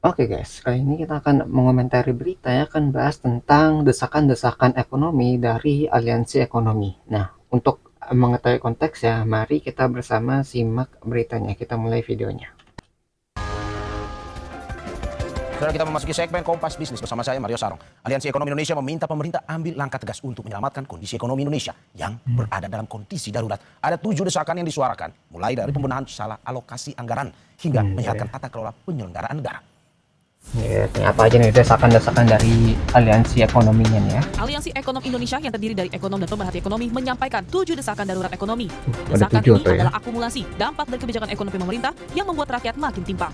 Oke guys, kali ini kita akan mengomentari berita ya, akan bahas tentang desakan-desakan ekonomi dari Aliansi Ekonomi. Nah, untuk mengetahui konteksnya, mari kita bersama simak beritanya. Kita mulai videonya. Saudara, kita memasuki segmen Kompas Bisnis bersama saya Mario Sarong. Aliansi Ekonomi Indonesia meminta pemerintah ambil langkah tegas untuk menyelamatkan kondisi ekonomi Indonesia yang berada dalam kondisi darurat. Ada 7 desakan yang disuarakan, mulai dari pembenahan salah alokasi anggaran hingga menyehatkan tata kelola penyelenggaraan negara. Ya, ini apa aja nih desakan-desakan dari Aliansi Ekonominya nih ya? Aliansi Ekonom Indonesia yang terdiri dari ekonom dan pemerhati ekonomi menyampaikan 7 desakan darurat ekonomi. Ada Desakan 7 ini tuh ya. adalah akumulasi dampak dari kebijakan ekonomi pemerintah yang membuat rakyat makin timpang.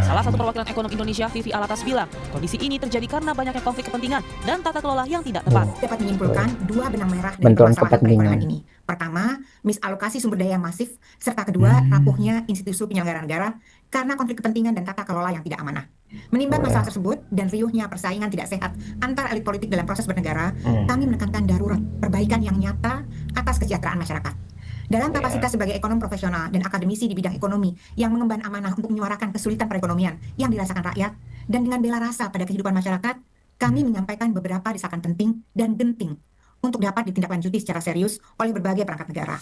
Salah satu perwakilan ekonom Indonesia, Vivi Alatas, bilang kondisi ini terjadi karena banyaknya konflik kepentingan dan tata kelola yang tidak tepat. Dapat menyimpulkan dua benang merah dari Benturan permasalahan kepentingan. perekonomian ini. Pertama, misalokasi sumber daya masif, serta kedua, rapuhnya institusi penyelenggaraan negara karena konflik kepentingan dan tata kelola yang tidak amanah. Menimbang masalah tersebut dan riuhnya persaingan tidak sehat antar elit politik dalam proses bernegara, kami menekankan darurat perbaikan yang nyata atas kesejahteraan masyarakat. Dalam kapasitas sebagai ekonom profesional dan akademisi di bidang ekonomi yang mengemban amanah untuk menyuarakan kesulitan perekonomian yang dirasakan rakyat, dan dengan bela rasa pada kehidupan masyarakat, kami menyampaikan beberapa desakan penting dan genting untuk dapat ditindaklanjuti secara serius oleh berbagai perangkat negara.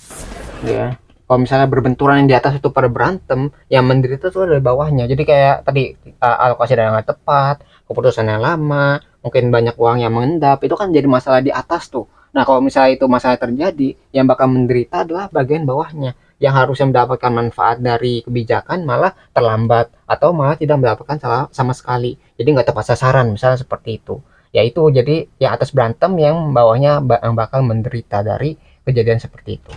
Ya, kalau misalnya berbenturan yang di atas itu pada berantem, yang menderita tuh dari bawahnya. Jadi kayak tadi alokasi dana nggak tepat, keputusan yang lama, mungkin banyak uang yang mengendap, itu kan jadi masalah di atas tuh. Nah, kalau misalnya itu masalah terjadi, yang bakal menderita adalah bagian bawahnya, yang harusnya mendapatkan manfaat dari kebijakan malah terlambat atau malah tidak mendapatkan sama sekali. Jadi nggak tepat sasaran, misalnya seperti itu. Ya itu jadi yang atas berantem, yang bawahnya yang bakal menderita dari kejadian seperti itu.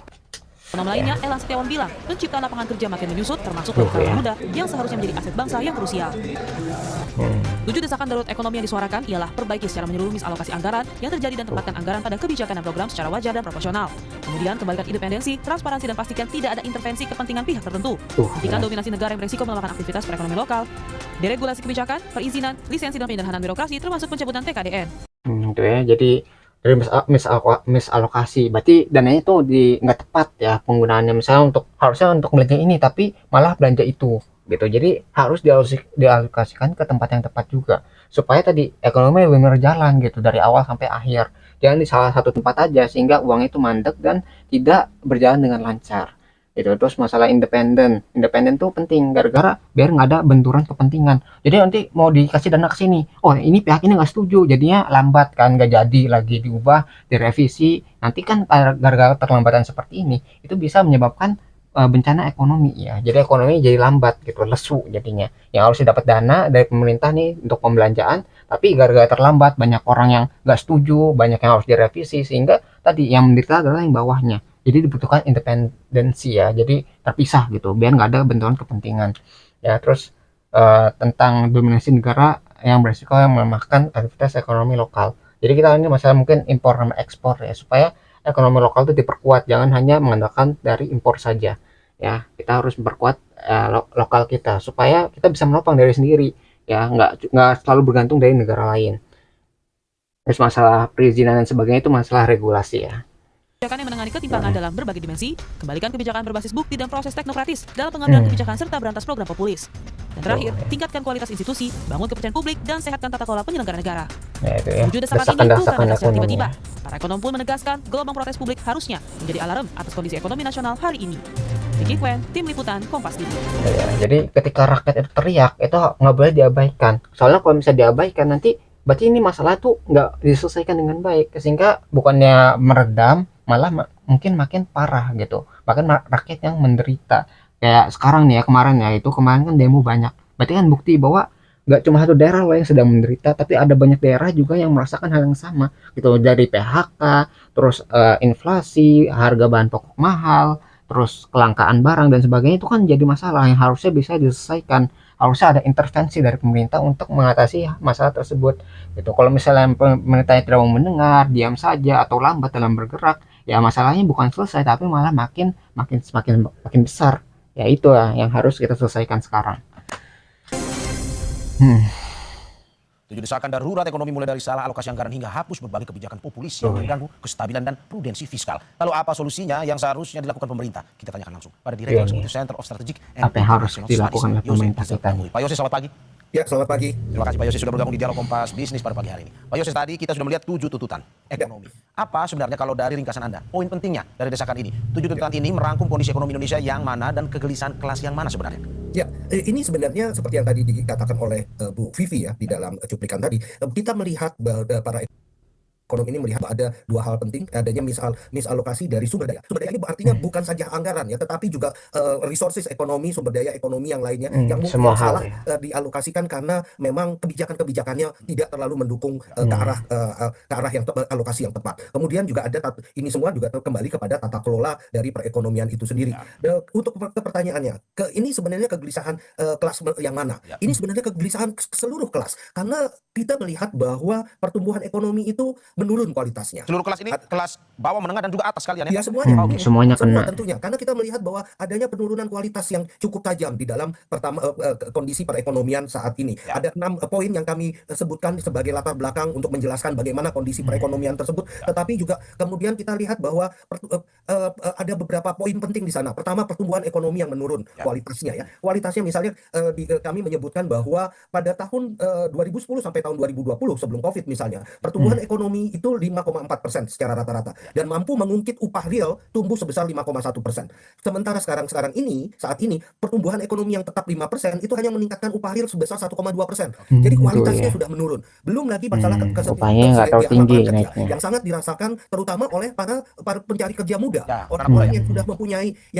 Ekonom lainnya, Ella Setiawan, bilang penciptaan lapangan kerja makin menyusut termasuk bagi kalangan muda yang seharusnya menjadi aset bangsa yang krusial. 7 desakan darurat ekonomi yang disuarakan ialah perbaiki secara menyeluruh misalokasi anggaran yang terjadi dan tempatkan anggaran pada kebijakan dan program secara wajar dan proporsional. Kemudian kembalikan independensi, transparansi dan pastikan tidak ada intervensi kepentingan pihak tertentu. Hentikan dominasi negara yang beresiko melakukan aktivitas perekonomian lokal. Deregulasi kebijakan, perizinan, lisensi dan penyederhanaan birokrasi termasuk pencabutan TKDN. Itu ya. Jadi dari misalokasi, berarti dananya itu nggak tepat ya penggunaannya. Misalnya harusnya untuk belanja ini, tapi malah belanja itu gitu. Jadi harus dialokasikan ke tempat yang tepat juga, supaya tadi ekonomi benar jalan gitu dari awal sampai akhir. Jangan di salah satu tempat aja sehingga uang itu mandek dan tidak berjalan dengan lancar gitu. Terus masalah independen tuh penting gara-gara biar nggak ada benturan kepentingan. Jadi nanti mau dikasih dana ke sini, oh ini pihak ini nggak setuju, jadinya lambat kan, nggak jadi lagi diubah, direvisi. Nanti kan gara-gara terlambatan seperti ini itu bisa menyebabkan bencana ekonomi ya. Jadi ekonomi jadi lambat gitu, lesu jadinya. Yang harus didapat dana dari pemerintah nih untuk pembelanjaan, tapi gara-gara terlambat banyak orang yang nggak setuju, banyak yang harus direvisi, sehingga tadi yang menderita adalah yang bawahnya. Jadi dibutuhkan independensi ya, jadi terpisah gitu biar nggak ada benturan kepentingan ya. Terus tentang dominasi negara yang beresiko yang melemahkan aktivitas ekonomi lokal. Jadi kita ini masalah mungkin impor sama ekspor ya, supaya ekonomi lokal itu diperkuat, jangan hanya mengandalkan dari impor saja ya. Kita harus memperkuat lokal kita supaya kita bisa menopang dari sendiri ya, nggak selalu bergantung dari negara lain. Terus masalah perizinan dan sebagainya itu masalah regulasi ya. Kebijakan yang menangani ketimpangan dalam berbagai dimensi, kembalikan kebijakan berbasis bukti dan proses teknokratis dalam pengambilan kebijakan serta berantas program populis. Dan terakhir, tingkatkan kualitas institusi, bangun kepercayaan publik, dan sehatkan tata kelola penyelenggara negara. Ya, itu ya. 7 desakan ini bukan Desakan secara ekonomi tiba-tiba. ya. Para ekonom pun menegaskan gelombang protes publik harusnya menjadi alarm atas kondisi ekonomi nasional hari ini. Vicky Kwen, Tim Liputan, Kompas TV. Ya, jadi ketika rakyat itu teriak, itu nggak boleh diabaikan. Soalnya kalau misalnya diabaikan, nanti berarti ini masalah tuh nggak diselesaikan dengan baik, sehingga bukannya meredam, malah mungkin makin parah gitu. Bahkan rakyat yang menderita. Kayak sekarang nih ya, kemarin kan demo banyak. Berarti kan bukti bahwa nggak cuma satu daerah loh yang sedang menderita, tapi ada banyak daerah juga yang merasakan hal yang sama gitu. Dari PHK, terus inflasi, harga bahan pokok mahal, terus kelangkaan barang dan sebagainya, itu kan jadi masalah yang harusnya bisa diselesaikan. Harusnya ada intervensi dari pemerintah untuk mengatasi masalah tersebut gitu. Kalau misalnya pemerintah tidak mau mendengar, diam saja atau lambat dalam bergerak, ya masalahnya bukan selesai tapi malah makin besar. Ya itulah yang harus kita selesaikan sekarang. 7 7 desakan darurat ekonomi mulai dari salah alokasi anggaran hingga hapus berbagai kebijakan populis yang mengganggu kestabilan dan prudensi fiskal. Lalu apa solusinya yang seharusnya dilakukan pemerintah? Kita tanyakan langsung pada Direktur Eksekutif Center of Strategic and Apa yang harus International dilakukan oleh Studies, Yose pemerintah Rizal kita? Tamuri. Pak Yose, selamat pagi. Ya, selamat pagi. Terima kasih Pak Yose sudah bergabung di Dialog Kompas Bisnis pada pagi hari ini. Pak Yose, tadi kita sudah melihat 7 tuntutan ekonomi. Apa sebenarnya kalau dari ringkasan Anda, poin pentingnya dari desakan ini? 7 tuntutan ini merangkum kondisi ekonomi Indonesia yang mana dan kegelisahan kelas yang mana sebenarnya? Ya, ini sebenarnya seperti yang tadi dikatakan oleh Bu Vivi ya di dalam cuplikan tadi. Kita melihat para ekonomi ini melihat ada dua hal penting, adanya misalokasi dari sumber daya. Sumber daya ini artinya bukan saja anggaran ya, tetapi juga resources ekonomi, sumber daya ekonomi yang lainnya yang mungkin semua hal salah dialokasikan karena memang kebijakan-kebijakannya tidak terlalu mendukung ke arah yang alokasi yang tepat. Kemudian juga ada ini semua juga kembali kepada tata kelola dari perekonomian itu sendiri. Untuk pertanyaannya, ini sebenarnya kegelisahan kelas yang mana? Ini sebenarnya kegelisahan seluruh kelas karena kita melihat bahwa pertumbuhan ekonomi itu menurun kualitasnya. Seluruh kelas ini kelas bawah, menengah dan juga atas kalian ya? Ya semuanya. Semuanya Semua kena. tentunya. Karena kita melihat bahwa adanya penurunan kualitas yang cukup tajam di dalam kondisi perekonomian saat ini. Ada 6 poin yang kami sebutkan sebagai latar belakang untuk menjelaskan bagaimana kondisi perekonomian tersebut. Tetapi juga kemudian kita lihat bahwa ada beberapa poin penting di sana. Pertama, pertumbuhan ekonomi yang menurun kualitasnya ya. Kualitasnya misalnya kami menyebutkan bahwa pada tahun 2010 sampai tahun 2020 sebelum Covid misalnya, pertumbuhan ekonomi itu 5,4% secara rata-rata dan mampu mengungkit upah real tumbuh sebesar 5,1%. Sementara saat ini pertumbuhan ekonomi yang tetap 5% itu hanya meningkatkan upah real sebesar 1,2%. Jadi kualitasnya sudah menurun. Belum lagi masalah upahnya nggak terlalu tinggi kerja naiknya. yang sangat dirasakan terutama oleh para pencari kerja muda. Ya, Orang-orang yang sudah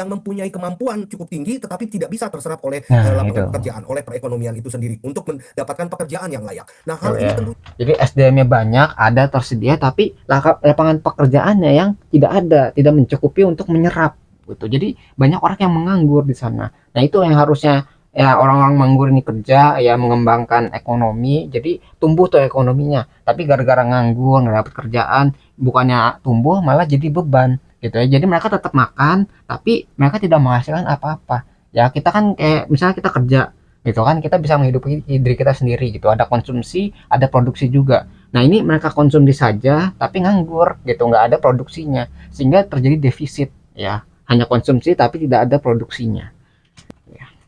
mempunyai kemampuan cukup tinggi tetapi tidak bisa terserap oleh lapangan pekerjaan, oleh perekonomian itu sendiri untuk mendapatkan pekerjaan yang layak. Nah, hal ini tentu Jadi SDM-nya banyak, ada tersedia, tapi lapangan pekerjaannya yang tidak ada, tidak mencukupi untuk menyerap gitu. Jadi banyak orang yang menganggur di sana. Nah, itu yang harusnya ya orang-orang menganggur ini kerja ya, mengembangkan ekonomi, jadi tumbuh tuh ekonominya. Tapi gara-gara nganggur, nggak dapat kerjaan, bukannya tumbuh malah jadi beban gitu ya. Jadi mereka tetap makan, tapi mereka tidak menghasilkan apa-apa. Ya kita kan kayak misalnya kita kerja gitu kan, kita bisa menghidupi diri kita sendiri gitu, ada konsumsi, ada produksi juga. Nah, ini mereka konsumsi saja tapi nganggur gitu, nggak ada produksinya, sehingga terjadi defisit ya, hanya konsumsi tapi tidak ada produksinya.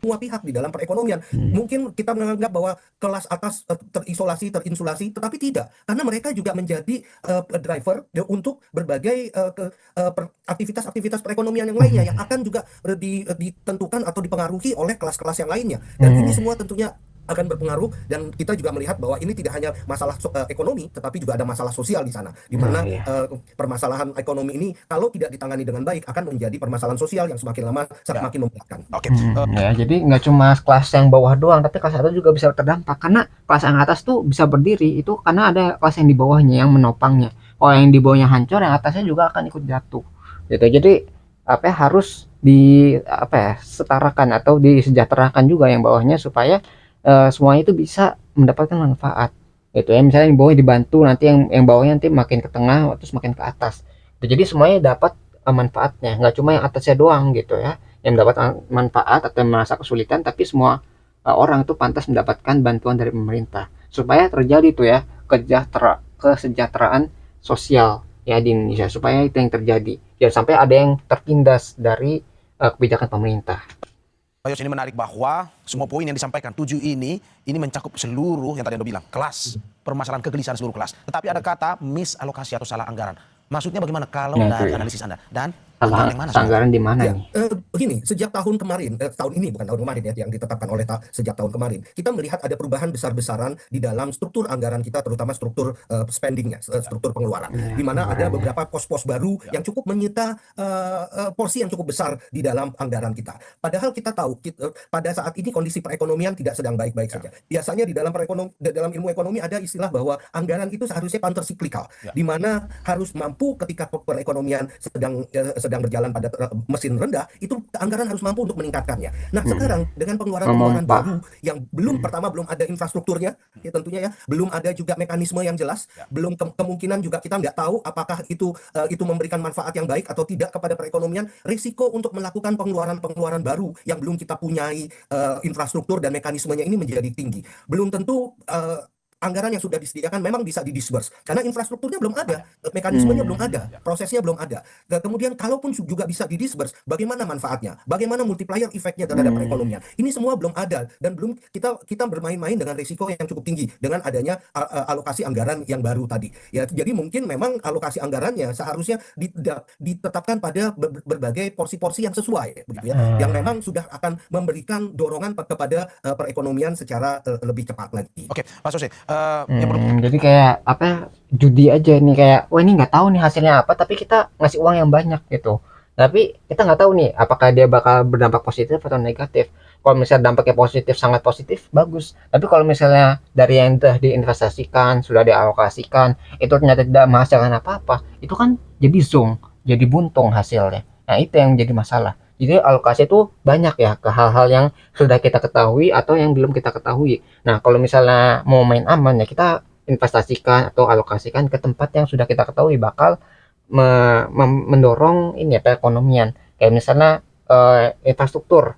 semua pihak di dalam perekonomian. Mungkin kita menganggap bahwa kelas atas terinsulasi, tetapi tidak. Karena mereka juga menjadi driver untuk berbagai aktivitas perekonomian yang lainnya yang akan juga ditentukan atau dipengaruhi oleh kelas-kelas yang lainnya. Dan ini semua tentunya akan berpengaruh, dan kita juga melihat bahwa ini tidak hanya masalah ekonomi, tetapi juga ada masalah sosial di sana, di mana permasalahan ekonomi ini kalau tidak ditangani dengan baik akan menjadi permasalahan sosial yang semakin lama semakin memberatkan. Ya, jadi nggak cuma kelas yang bawah doang, tapi kelas atas juga bisa terdampak, karena kelas yang atas tuh bisa berdiri itu karena ada kelas yang di bawahnya yang menopangnya. Kalau yang di bawahnya hancur, yang atasnya juga akan ikut jatuh gitu. Jadi harus setarakan atau disejahterakan juga yang bawahnya supaya semuanya itu bisa mendapatkan manfaat gitu ya. Misalnya yang bawah dibantu, nanti yang bawahnya nanti makin ke tengah terus makin ke atas. Jadi semuanya dapat manfaatnya, nggak cuma yang atasnya doang gitu ya yang dapat manfaat atau merasa kesulitan, tapi semua orang itu pantas mendapatkan bantuan dari pemerintah supaya terjadi tuh ya kesejahteraan sosial ya di Indonesia, supaya itu yang terjadi, jangan sampai ada yang tertindas dari kebijakan pemerintah. Pak Yos, ini menarik bahwa semua poin yang disampaikan 7 ini mencakup seluruh yang tadi Anda bilang, kelas, permasalahan kegelisahan seluruh kelas. Tetapi ada kata misalokasi atau salah anggaran. Maksudnya bagaimana kalau dari analisis Anda? Dan anggaran yang mana? Anggaran di mana nih? Begini, sejak tahun kemarin, tahun ini bukan tahun kemarin ya, yang ditetapkan oleh sejak tahun kemarin, kita melihat ada perubahan besar-besaran di dalam struktur anggaran kita, terutama struktur spendingnya, struktur pengeluaran, di mana ada beberapa pos-pos baru yang cukup menyita porsi yang cukup besar di dalam anggaran kita. Padahal kita tahu pada saat ini kondisi perekonomian tidak sedang baik-baik saja. Biasanya di dalam ilmu ekonomi ada istilah bahwa anggaran itu seharusnya countercyclical, di mana harus mampu ketika perekonomian sedang berjalan pada mesin rendah, itu anggaran harus mampu untuk meningkatkannya. Nah, sekarang dengan pengeluaran baru yang belum ada infrastrukturnya, ya tentunya ya, belum ada juga mekanisme yang jelas, belum kemungkinan juga kita nggak tahu apakah itu memberikan manfaat yang baik atau tidak kepada perekonomian. Risiko untuk melakukan pengeluaran baru yang belum kita punyai infrastruktur dan mekanismenya ini menjadi tinggi. Belum tentu anggaran yang sudah disediakan memang bisa didisburse karena infrastrukturnya belum ada, mekanismenya belum ada, prosesnya belum ada. Dan kemudian kalaupun juga bisa didisburse, bagaimana manfaatnya, bagaimana multiplier efeknya terhadap perekonomian, ini semua belum ada dan belum kita bermain-main dengan risiko yang cukup tinggi dengan adanya alokasi anggaran yang baru tadi. Ya, jadi mungkin memang alokasi anggarannya seharusnya ditetapkan pada berbagai porsi-porsi yang sesuai, begitu ya, yang memang sudah akan memberikan dorongan kepada perekonomian secara lebih cepat lagi. Oke, Mas Jose, yang perlu Jadi kayak apa, judi aja nih, kayak wah ini nggak tahu nih hasilnya apa, tapi kita ngasih uang yang banyak gitu. Tapi kita nggak tahu nih apakah dia bakal berdampak positif atau negatif. Kalau misalnya dampaknya positif, sangat positif, bagus. Tapi kalau misalnya dari yang sudah diinvestasikan, sudah dialokasikan, itu ternyata tidak menghasilkan apa-apa, itu kan jadi zonk, jadi buntung hasilnya. Nah itu yang jadi masalah. Jadi alokasi itu banyak ya ke hal-hal yang sudah kita ketahui atau yang belum kita ketahui. Nah, kalau misalnya mau main aman ya kita investasikan atau alokasikan ke tempat yang sudah kita ketahui bakal mendorong ini ya perekonomian. Kayak misalnya infrastruktur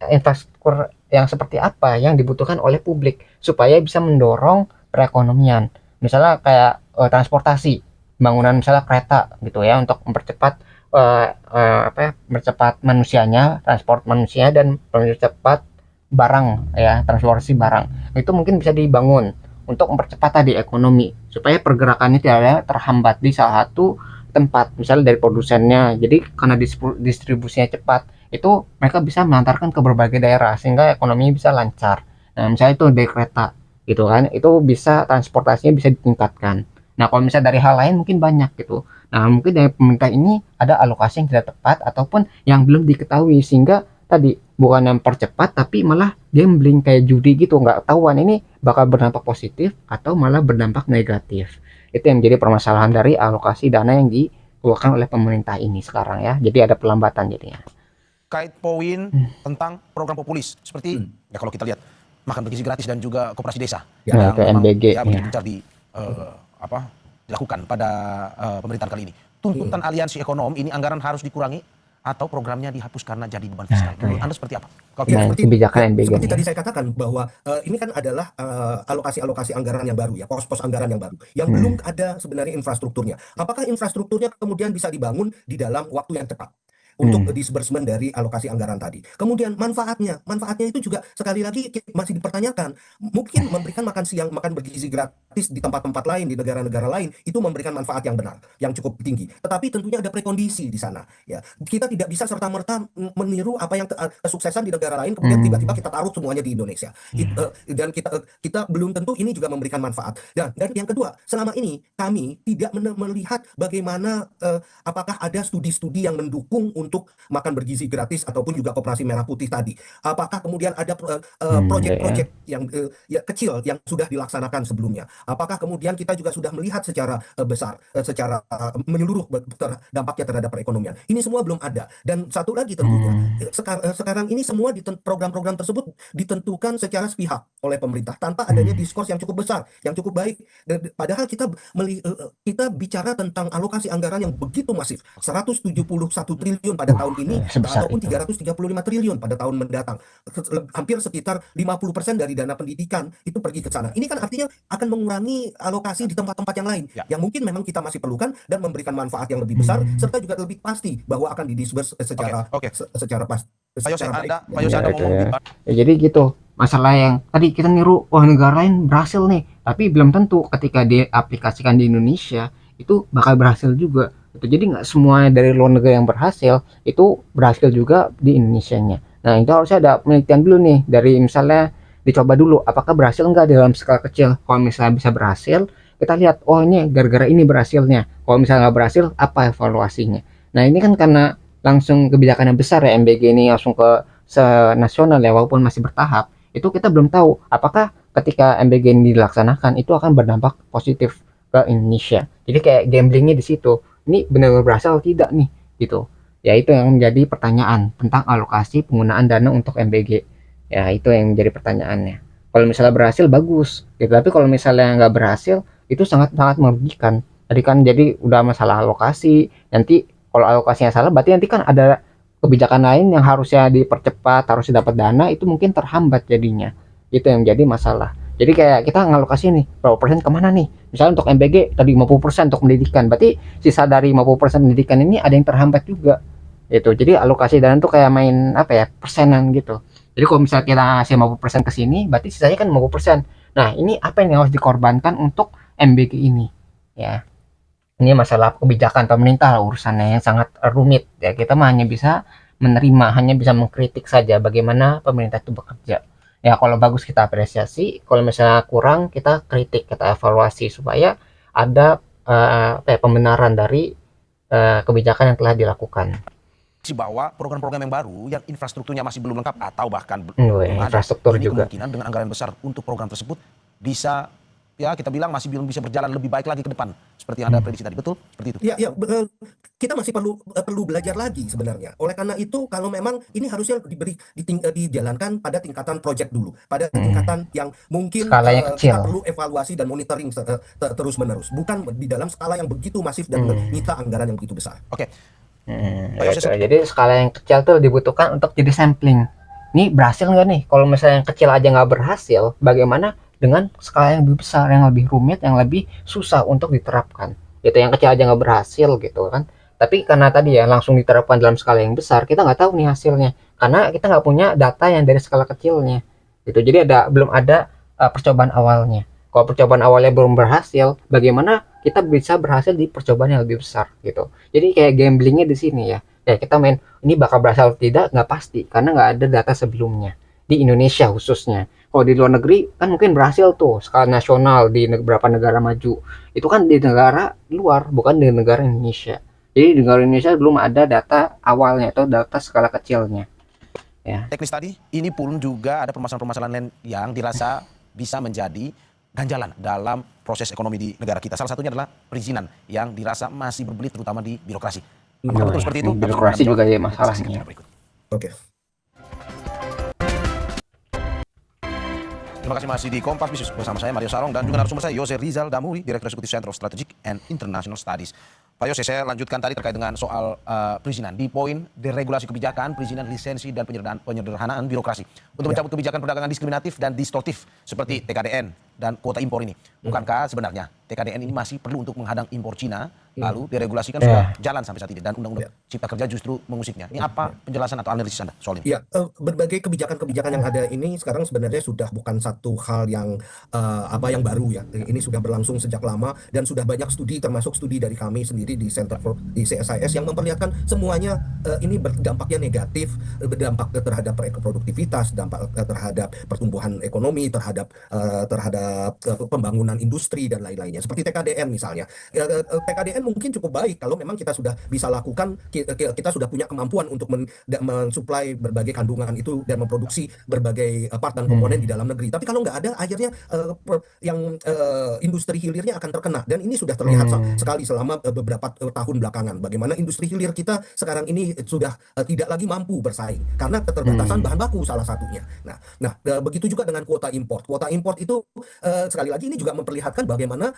infrastruktur yang seperti apa yang dibutuhkan oleh publik supaya bisa mendorong perekonomian. Misalnya kayak transportasi, bangunan misalnya kereta gitu ya untuk mempercepat mempercepat manusianya, transport manusia dan mempercepat barang ya, transportasi barang. Itu mungkin bisa dibangun untuk mempercepat tadi ekonomi supaya pergerakannya tidak terhambat di salah satu tempat, misalnya dari produsennya. Jadi karena distribusinya cepat, itu mereka bisa mengantarkan ke berbagai daerah sehingga ekonominya bisa lancar. Nah, misalnya itu dari kereta gitu kan, itu bisa transportasinya bisa ditingkatkan. Nah, kalau misalnya dari hal lain mungkin banyak gitu. Nah, mungkin dari pemerintah ini ada alokasi yang tidak tepat ataupun yang belum diketahui sehingga tadi bukan yang percepat tapi malah dia membeli kayak judi gitu, nggak tahuan ini bakal berdampak positif atau malah berdampak negatif. Itu yang menjadi permasalahan dari alokasi dana yang dikeluarkan oleh pemerintah ini sekarang ya. Jadi ada pelambatan jadinya. kait poin tentang program populis seperti ya kalau kita lihat makan bergizi gratis dan juga koperasi desa Ya, yang ke memang MBG, ya begitu ya. gencar dilakukan pada pemerintahan kali ini. Tuntutan aliansi ekonom ini anggaran harus dikurangi atau programnya dihapus karena jadi beban fiskal. Menurut Anda seperti apa? Kalau Ya, Nah, seperti kebijakan MBG seperti nih. tadi saya katakan bahwa ini kan adalah alokasi-alokasi anggaran yang baru ya, pos-pos anggaran yang baru yang belum ada sebenarnya infrastrukturnya. Apakah infrastrukturnya kemudian bisa dibangun di dalam waktu yang tepat untuk disbursement dari alokasi anggaran tadi. Kemudian manfaatnya itu juga sekali lagi masih dipertanyakan. Mungkin memberikan makan siang, makan bergizi gratis di tempat-tempat lain, di negara-negara lain, itu memberikan manfaat yang benar, yang cukup tinggi. Tetapi tentunya ada prekondisi di sana. Ya, kita tidak bisa serta-merta meniru apa yang kesuksesan di negara lain, kemudian tiba-tiba kita taruh semuanya di Indonesia. Dan kita belum tentu ini juga memberikan manfaat. Dan yang kedua, selama ini kami tidak melihat bagaimana apakah ada studi-studi yang mendukung untuk makan bergizi gratis ataupun juga koperasi merah putih tadi. Apakah kemudian ada proyek-proyek yang ya, kecil yang sudah dilaksanakan sebelumnya? Apakah kemudian kita juga sudah melihat secara besar, secara menyeluruh dampaknya terhadap perekonomian? Ini semua belum ada. Dan satu lagi tentunya, sekarang ini semua program-program tersebut ditentukan secara sepihak oleh pemerintah tanpa adanya diskurs yang cukup besar, yang cukup baik. Padahal kita bicara tentang alokasi anggaran yang begitu masif, 171 triliun pada tahun ini sebesar ataupun itu. 335 triliun pada tahun mendatang. Hampir sekitar 50% dari dana pendidikan itu pergi ke sana. Ini kan artinya akan mengurangi alokasi di tempat-tempat yang lain yang mungkin memang kita masih perlukan dan memberikan manfaat yang lebih besar serta juga lebih pasti bahwa akan didisburse secara secara pasti. Pak Yose, secara baik. Pak Yose, Anda itu mau ya. Ya, jadi gitu. Masalah yang tadi kita niru, wah negara lain berhasil nih, tapi belum tentu ketika diaplikasikan di Indonesia itu bakal berhasil juga. Itu jadi nggak semua dari luar negeri yang berhasil itu berhasil juga di Indonesianya. Nah itu harusnya ada penelitian dulu nih dari misalnya dicoba dulu apakah berhasil nggak dalam skala kecil. Kalau misalnya bisa berhasil, kita lihat oh ini gara-gara ini berhasilnya. Kalau misalnya nggak berhasil, apa evaluasinya? Nah ini kan karena langsung kebijakan yang besar ya MBG ini langsung ke nasional ya walaupun masih bertahap. Itu kita belum tahu apakah ketika MBG ini dilaksanakan itu akan berdampak positif ke Indonesia. Jadi kayak gamblingnya di situ. Ini benar-benar berhasil atau tidak nih gitu. Ya itu yang menjadi pertanyaan tentang alokasi penggunaan dana untuk MBG. Ya itu yang menjadi pertanyaannya. Kalau misalnya berhasil bagus gitu, tapi kalau misalnya nggak berhasil itu sangat-sangat merugikan. Tadi kan jadi udah masalah alokasi, nanti kalau alokasinya salah berarti nanti kan ada kebijakan lain yang harusnya dipercepat, harusnya dapat dana itu mungkin terhambat jadinya. Itu yang jadi masalah. Jadi kayak kita ngalokasi nih berapa persen kemana nih, misalnya untuk MBG tadi 50% untuk pendidikan, berarti sisa dari 50% pendidikan ini ada yang terhambat juga gitu. Jadi alokasi dana tuh kayak main apa ya, persenan gitu. Jadi kalau misalnya kita ngasih 50% ke sini, berarti sisanya kan 50%. Nah, ini apa yang harus dikorbankan untuk MBG ini ya. Ini masalah kebijakan pemerintah urusannya yang sangat rumit ya. Kita mah hanya bisa menerima, hanya bisa mengkritik saja bagaimana pemerintah itu bekerja. Ya kalau bagus kita apresiasi, kalau misalnya kurang kita kritik, kita evaluasi supaya ada pembenaran dari kebijakan yang telah dilakukan. Bahwa program-program yang baru yang infrastrukturnya masih belum lengkap atau bahkan belum ada, infrastruktur ini juga. kemungkinan dengan anggaran besar untuk program tersebut bisa, ya kita bilang masih belum bisa berjalan lebih baik lagi ke depan seperti yang Anda prediksi tadi. Betul seperti itu? Ya, kita masih perlu belajar lagi sebenarnya. Oleh karena itu, kalau memang ini harusnya dijalankan pada tingkatan project dulu, pada tingkatan yang mungkin Skalanya kecil. kita perlu evaluasi dan monitoring terus menerus, bukan di dalam skala yang begitu masif dan menyita anggaran yang begitu besar. Oke. Gitu. Jadi skala yang kecil tuh dibutuhkan untuk jadi sampling. Ini berhasil nggak nih? Kalau misalnya yang kecil aja nggak berhasil, bagaimana dengan skala yang lebih besar, yang lebih rumit, yang lebih susah untuk diterapkan? Gitu, yang kecil aja nggak berhasil gitu kan? Tapi karena tadi ya langsung diterapkan dalam skala yang besar, kita nggak tahu nih hasilnya, karena kita nggak punya data yang dari skala kecilnya. Gitu. Jadi belum ada percobaan awalnya. Kalau percobaan awalnya belum berhasil, bagaimana kita bisa berhasil di percobaan yang lebih besar gitu. Jadi kayak gamblingnya di sini ya. Ya kita main ini bakal berhasil atau tidak nggak pasti karena nggak ada data sebelumnya di Indonesia khususnya. Kalau di luar negeri kan mungkin berhasil tuh skala nasional di beberapa negara maju. Itu kan di negara luar bukan di negara Indonesia. Jadi di negara Indonesia belum ada data awalnya atau data skala kecilnya. Ya. Teknis tadi ini pun juga ada permasalahan-permasalahan lain yang dirasa bisa menjadi ganjalan dalam proses ekonomi di negara kita. Salah satunya adalah perizinan yang dirasa masih berbelit terutama di birokrasi. Apakah betul seperti itu? Birokrasi juga ya masalahnya. Oke. Terima kasih masih di Kompas Bisnis bersama saya Mario Sarong dan juga narasumber saya Yose Rizal Damuri, Direktur Eksekutif Center of Strategic and International Studies. Pak Yose, saya lanjutkan tadi terkait dengan soal perizinan. Di poin deregulasi kebijakan, perizinan, lisensi, dan penyederhanaan birokrasi. Untuk mencabut kebijakan perdagangan diskriminatif dan distortif seperti TKDN dan kuota impor ini. Bukankah sebenarnya TKDN ini masih perlu untuk menghadang impor Cina, lalu deregulasi kan sudah jalan sampai saat ini dan Undang-Undang Cipta Kerja justru mengusiknya. Ini apa penjelasan atau analisis Anda soal ini? Ya, berbagai kebijakan-kebijakan yang ada ini sekarang sebenarnya sudah bukan satu hal yang yang baru ya. Ini sudah berlangsung sejak lama dan sudah banyak studi termasuk studi dari kami sendiri di di CSIS yang memperlihatkan semuanya ini berdampaknya negatif, berdampak terhadap produktivitas, dampak terhadap pertumbuhan ekonomi, terhadap pembangunan industri dan lain-lainnya. Seperti TKDN misalnya. TKDN mungkin cukup baik kalau memang kita sudah bisa lakukan, kita sudah punya kemampuan untuk mensuplai berbagai kandungan itu dan memproduksi berbagai part dan komponen di dalam negeri. Tapi kalau nggak ada, akhirnya industri hilirnya akan terkena. Dan ini sudah terlihat sekali selama beberapa tahun belakangan. Bagaimana industri hilir kita sekarang ini sudah tidak lagi mampu bersaing karena keterbatasan bahan baku salah satunya. Nah, begitu juga dengan kuota import. Kuota import itu sekali lagi ini juga memperlihatkan bagaimana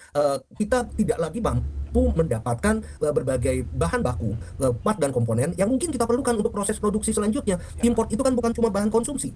kita tidak lagi mampu mendapatkan berbagai bahan baku, part dan komponen yang mungkin kita perlukan untuk proses produksi selanjutnya. Import itu kan bukan cuma barang konsumsi,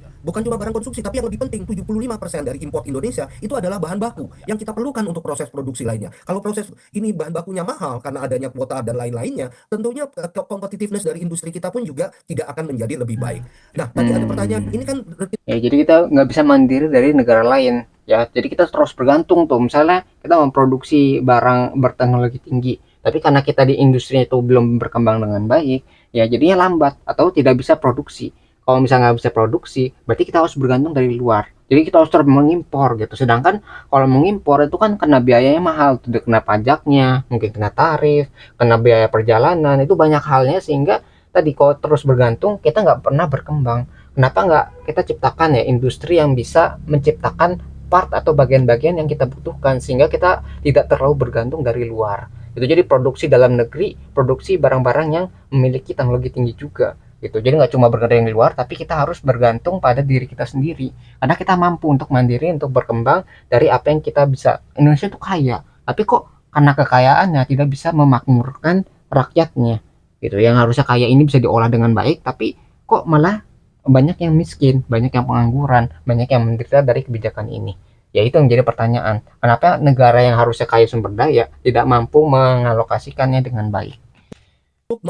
tapi yang lebih penting 75% dari import Indonesia itu adalah bahan baku yang kita perlukan untuk proses produksi lainnya. Kalau proses ini bahan bakunya mahal karena adanya kuota dan lain-lainnya, tentunya competitiveness dari industri kita pun juga tidak akan menjadi lebih baik. Nah, tadi ada pertanyaan, ini kan ya jadi kita nggak bisa mandiri dari negara lain ya, jadi kita terus bergantung tuh, misalnya kita memproduksi barang berteknologi tinggi tapi karena kita di industri itu belum berkembang dengan baik ya jadinya lambat atau tidak bisa produksi. Kalau misalnya nggak bisa produksi berarti kita harus bergantung dari luar, jadi kita harus terus mengimpor gitu. Sedangkan kalau mengimpor itu kan kena biayanya mahal tuh, kena pajaknya, mungkin kena tarif, kena biaya perjalanan, itu banyak halnya sehingga tadi kalau terus bergantung kita nggak pernah berkembang. Kenapa nggak kita ciptakan ya industri yang bisa menciptakan part atau bagian-bagian yang kita butuhkan sehingga kita tidak terlalu bergantung dari luar. Itu jadi produksi dalam negeri, produksi barang-barang yang memiliki teknologi tinggi juga gitu. Jadi nggak cuma bergantung di luar tapi kita harus bergantung pada diri kita sendiri karena kita mampu untuk mandiri, untuk berkembang dari apa yang kita bisa. Indonesia itu kaya tapi kok karena kekayaannya tidak bisa memakmurkan rakyatnya gitu. Yang harusnya kaya ini bisa diolah dengan baik tapi kok malah banyak yang miskin, banyak yang pengangguran, banyak yang menderita dari kebijakan ini Ya itu yang jadi pertanyaan, kenapa negara yang harusnya kaya sumber daya tidak mampu mengalokasikannya dengan baik. untuk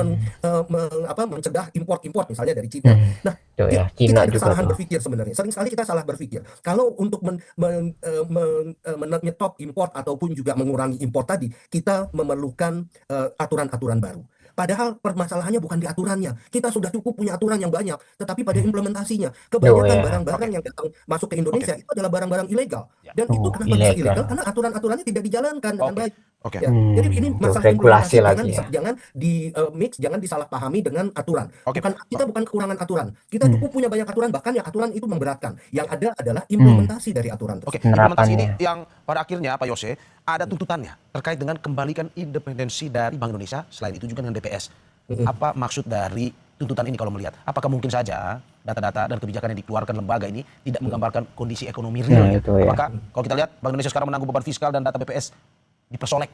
mencegah import misalnya dari Cina. Hmm, Nah, tuh ya, kita Cina ada juga kesalahan tuh. berpikir sebenarnya. Sering sekali kita salah berpikir. Kalau untuk menyetop import ataupun juga mengurangi impor tadi, kita memerlukan aturan-aturan baru. Padahal permasalahannya bukan di aturannya. Kita sudah cukup punya aturan yang banyak, tetapi pada implementasinya. Tuh Kebanyakan ya, barang-barang Oke, yang datang masuk ke oke. Indonesia itu adalah barang-barang ilegal. Ya. Dan itu kenapa bisa ilegal? ilegal. Karena aturan-aturannya tidak dijalankan dengan Oke, baik. oke, Ya, jadi ini Tuh masalah regulasi implementasi. lagi ya. Jangan di mix, jangan disalahpahami dengan aturan. oke. Kita bukan kekurangan aturan. Kita Hmm, cukup punya banyak aturan, bahkan yang aturan itu memberatkan. Yang ada adalah hmm, implementasi dari aturan Oke, tersebut. implementasi ini penerapannya. yang pada akhirnya Pak Yose ada tuntutannya terkait dengan kembalikan independensi dari Bank Indonesia, selain itu juga dengan BPS. Apa maksud dari tuntutan ini kalau melihat? Apakah mungkin saja data-data dan kebijakan yang dikeluarkan lembaga ini tidak menggambarkan kondisi ekonomi Nah realnya? itu ya. Apakah kalau kita lihat Bank Indonesia sekarang menanggung beban fiskal dan data BPS dipersolek?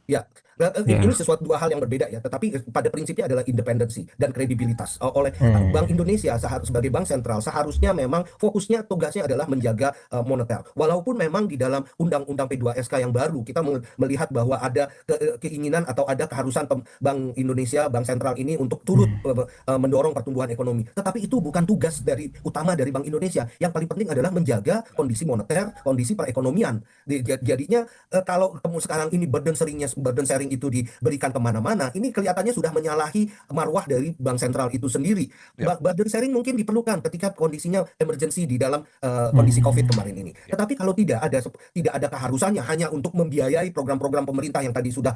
Ya, nah, Ya. ini sesuatu dua hal yang berbeda ya, tetapi pada prinsipnya adalah independensi dan kredibilitas. Oleh Bank Hmm, Indonesia sebagai bank sentral seharusnya memang fokusnya tugasnya adalah menjaga moneter. Walaupun memang di dalam Undang-Undang P2SK yang baru kita melihat bahwa ada keinginan atau ada keharusan Bank Indonesia, bank sentral ini untuk turut mendorong pertumbuhan ekonomi. Tetapi itu bukan tugas utama dari Bank Indonesia. Yang paling penting adalah menjaga kondisi moneter, kondisi perekonomian. Jadinya kalau kamu sekarang ini burden sharing itu diberikan kemana-mana, ini kelihatannya sudah menyalahi marwah dari bank sentral itu sendiri. Ya, Burden sharing mungkin diperlukan ketika kondisinya emergency di dalam kondisi COVID hmm, kemarin ini. ya. Tetapi kalau tidak ada keharusannya hanya untuk membiayai program-program pemerintah yang tadi sudah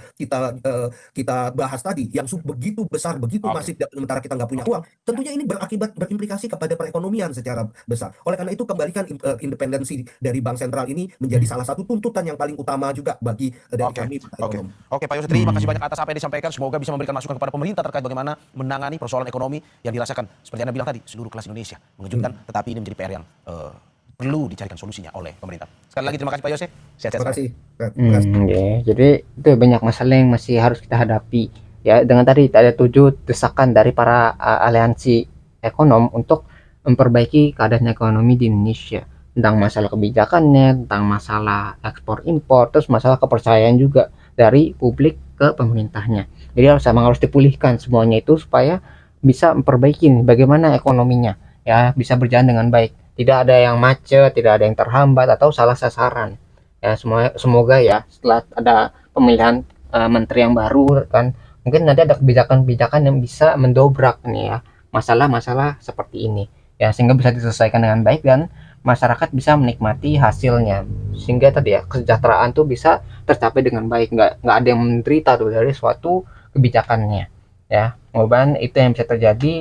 kita bahas tadi, yang begitu besar, begitu Oke, masif, sementara kita nggak punya oke. uang, tentunya ini berimplikasi kepada perekonomian secara besar. Oleh karena itu kembalikan independensi dari bank sentral ini menjadi salah satu tuntutan yang paling utama juga bagi dari Oke, kami Partai oke, Ekonom. oke, Pak Yose, terima kasih banyak atas apa yang disampaikan. Semoga bisa memberikan masukan kepada pemerintah terkait bagaimana menangani persoalan ekonomi yang dirasakan seperti Anda bilang tadi, seluruh kelas Indonesia. Mengejutkan, tetapi ini menjadi PR yang perlu dicarikan solusinya oleh pemerintah. Sekali lagi terima kasih Pak Yose. Sehat-sehat Terima selalu. kasih. Terima kasih. ya. Jadi itu banyak masalah yang masih harus kita hadapi. Ya, dengan tadi ada 7 desakan dari para aliansi ekonom untuk memperbaiki keadaan ekonomi di Indonesia. Tentang masalah kebijakannya, tentang masalah ekspor impor, terus masalah kepercayaan juga dari publik ke pemerintahnya. Jadi harus dipulihkan semuanya itu supaya bisa memperbaiki bagaimana ekonominya ya bisa berjalan dengan baik. Tidak ada yang macet, tidak ada yang terhambat atau salah sasaran. Ya semoga ya setelah ada pemilihan menteri yang baru kan mungkin nanti ada kebijakan-kebijakan yang bisa mendobrak nih ya masalah-masalah seperti ini ya sehingga bisa diselesaikan dengan baik dan masyarakat bisa menikmati hasilnya sehingga tadi ya kesejahteraan tuh bisa tercapai dengan baik nggak ada yang menderita tuh dari suatu kebijakannya ya mudah-mudahan itu yang bisa terjadi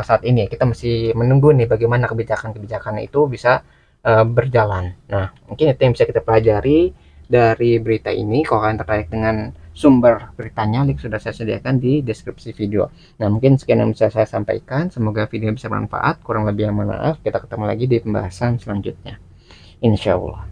saat ini kita masih menunggu nih bagaimana kebijakan-kebijakan itu bisa berjalan. Nah, mungkin itu yang bisa kita pelajari dari berita ini. Kalau kalian tertarik dengan sumber beritanya, link sudah saya sediakan di deskripsi video. Nah, mungkin sekian yang bisa saya sampaikan. Semoga video bisa bermanfaat. Kurang lebih yang mohon maaf. Kita ketemu lagi di pembahasan selanjutnya. Insya Allah.